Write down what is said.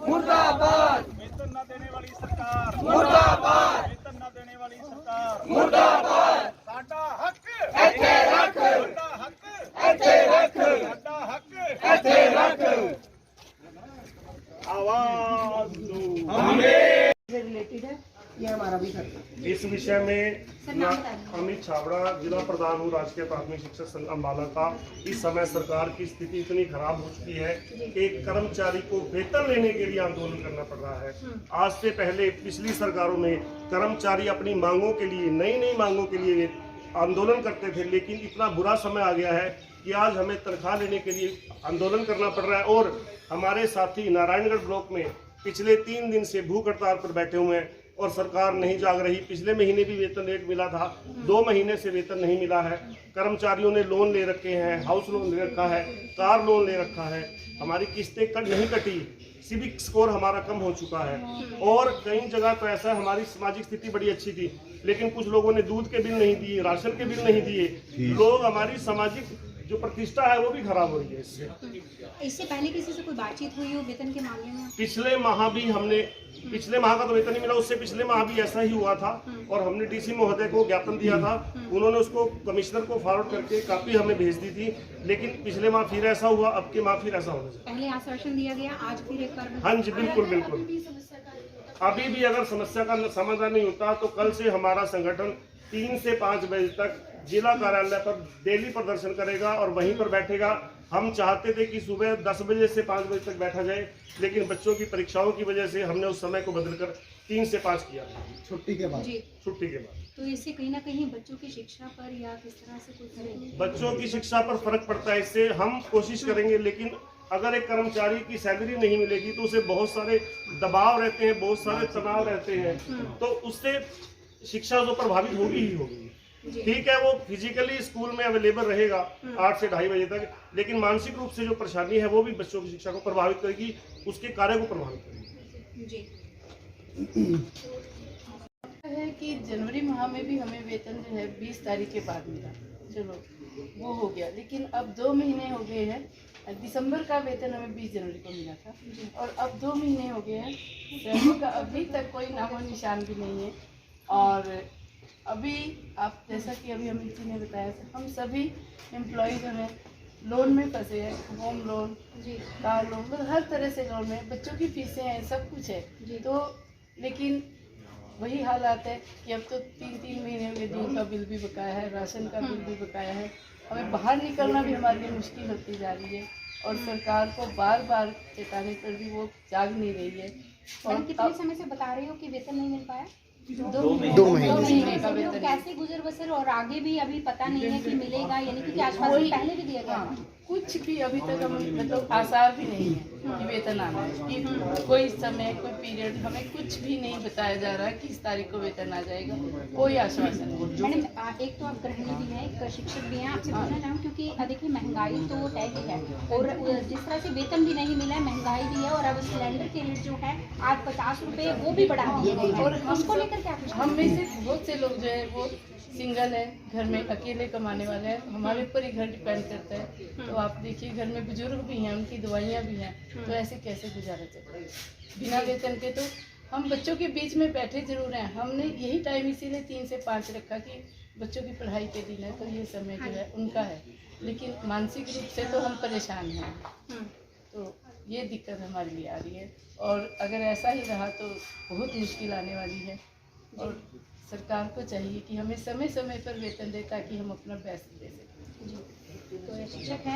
मुर्दाबाद, वेतन न देने वाली सरकार मुर्दाबाद, वेतन न देने वाली सरकार मुर्दाबाद। साडा हक इत्थे रख, साडा हक इत्थे रख, साडा हक इत्थे रख। आवाज दो हमें रिलेटेड है, ये हमारा भी करता है। इस विषय में अमित छाबड़ा, जिला प्रधान हूँ राजकीय प्राथमिक शिक्षक संघ अम्बाला का। इस समय सरकार की स्थिति इतनी खराब हो चुकी है कि एक कर्मचारी को वेतन लेने के लिए आंदोलन करना पड़ रहा है। आज से पहले पिछली सरकारों में कर्मचारी अपनी मांगों के लिए, नई मांगों के लिए आंदोलन करते थे, लेकिन इतना बुरा समय आ गया है कि आज हमें तनख्वाह लेने के लिए आंदोलन करना पड़ रहा है। और हमारे साथी नारायणगढ़ ब्लॉक में पिछले 3 दिन से भूख हड़ताल पर बैठे हुए हैं और सरकार नहीं जाग रही। पिछले महीने भी वेतन लेट मिला था, 2 महीने से वेतन नहीं मिला है। कर्मचारियों ने लोन ले रखे हैं, हाउस लोन ले रखा है, कार लोन ले रखा है, हमारी किस्तें नहीं कटी, सिविक स्कोर हमारा कम हो चुका है। और कई जगह तो ऐसा, हमारी सामाजिक स्थिति बड़ी अच्छी थी, लेकिन कुछ लोगों ने दूध के बिल नहीं दिए, राशन के बिल नहीं दिए। लोग, हमारी सामाजिक जो प्रतिष्ठा है वो भी खराब हो रही है इससे पहले किसी से कोई बातचीत हुई हो वेतन के मामले में? पिछले माह भी हमने, पिछले माह का तो वेतन नहीं मिला, उससे पिछले माह भी ऐसा ही हुआ था और हमने डीसी महोदय को ज्ञापन दिया था। उन्होंने उसको कमिश्नर को फॉरवर्ड करके कापी हमें भेज दी थी, लेकिन पिछले माह फिर ऐसा हुआ, अब के माह फिर ऐसा होना चाहिए। पहले आश्वासन दिया गया, आज फिर एक बार? हाँ जी, बिल्कुल बिल्कुल। अभी भी अगर समस्या का समाधान नहीं होता तो कल से हमारा संगठन 3 से 5 बजे तक जिला कार्यालय पर डेली प्रदर्शन करेगा और वहीं पर बैठेगा। हम चाहते थे कि सुबह 10 बजे से 5 बजे तक बैठा जाए, लेकिन बच्चों की परीक्षाओं की वजह से हमने उस समय को बदलकर 3 से 5 किया, छुट्टी के बाद। तो इससे कहीं ना कहीं बच्चों की शिक्षा पर या किस तरह से कुछ करेंगे? बच्चों की शिक्षा पर फर्क पड़ता है, इससे हम कोशिश करेंगे। लेकिन अगर एक कर्मचारी की सैलरी नहीं मिलेगी तो उसे बहुत सारे दबाव रहते हैं, बहुत सारे तनाव रहते हैं, तो उससे शिक्षा तो प्रभावित होगी ही होगी। ठीक है, वो फिजिकली स्कूल में अवेलेबल रहेगा 8 से 2:30 बजे तक, लेकिन मानसिक रूप से जो परेशानी है वो भी बच्चों की शिक्षा को प्रभावित करेगी, उसके कार्य को प्रभावित करेगी। जी है कि जनवरी माह में भी हमें वेतन जो है 20 तारीख के बाद मिला, चलो वो हो गया, लेकिन अब 2 महीने हो गए हैं। दिसंबर का वेतन हमें 20 जनवरी को मिला था और अब 2 महीने हो गए हैं, जनवरी का अभी तक कोई नामो निशान भी नहीं है। और अभी आप जैसा कि अभी अमित जी ने बताया, हम सभी एम्प्लॉय जो हैं लोन में फंसे हैं, होम लोन, कार लोन, मतलब हर तरह से लोन में, बच्चों की फीसें हैं, सब कुछ है। तो लेकिन वही हालात है कि अब तो 3-3 महीने हो गए, दूध का बिल भी बकाया है, राशन का बिल भी बकाया है, हमें बाहर निकलना भी हमारे लिए मुश्किल होती जा रही है और सरकार को बार बार चेताने पर भी वो जाग नहीं रही है। और कितने समय से बता रहे हो कि वेतन नहीं मिल पाया? 2 महीने का वेतन। कैसे गुजर बसर, और आगे भी अभी पता नहीं है कि मिलेगा, यानी कि आश्वासन पहले भी दिया गया था? कुछ भी अभी तक हम मतलब आसार भी नहीं है कि वेतन आना है, कि कोई समय, कोई पीरियड, हमें कुछ भी नहीं बताया जा रहा है कि इस तारीख को वेतन आ जाएगा, कोई आश्वासन नहीं। मैडम, एक तो आप गृहिणी भी हैं, एक शिक्षक भी हैं, आपसे पूछना चाहूँ क्योंकि देखिए महंगाई तो है ही है और जिस तरह से वेतन भी नहीं मिला है, महंगाई भी है, और अब सिलेंडर के रेट जो है आज 50 रुपये वो भी बढ़ा दिए गए हैं, और उसको लेकर क्या कुछ? हम में से बहुत से लोग जो है वो सिंगल है, घर में अकेले कमाने वाले हैं, हमारे ऊपर ही घर डिपेंड करता है। तो आप देखिए घर में बुजुर्ग भी हैं, उनकी दवाइयाँ भी हैं, तो ऐसे कैसे गुजारा चलेगा बिना वेतन के? तो हम बच्चों के बीच में बैठे जरूर हैं, हमने यही टाइम इसीलिए 3 से 5 रखा कि बच्चों की पढ़ाई के दिन है, तो ये समय जो है उनका है, लेकिन मानसिक रूप से तो हम परेशान हैं। तो ये दिक्कत हमारे लिए आ रही है और अगर ऐसा ही रहा तो बहुत मुश्किल आने वाली है और सरकार को चाहिए कि हमें समय समय पर वेतन दे ताकि हम अपना बेस्ट दे सकें। तो शिक्षक हैं।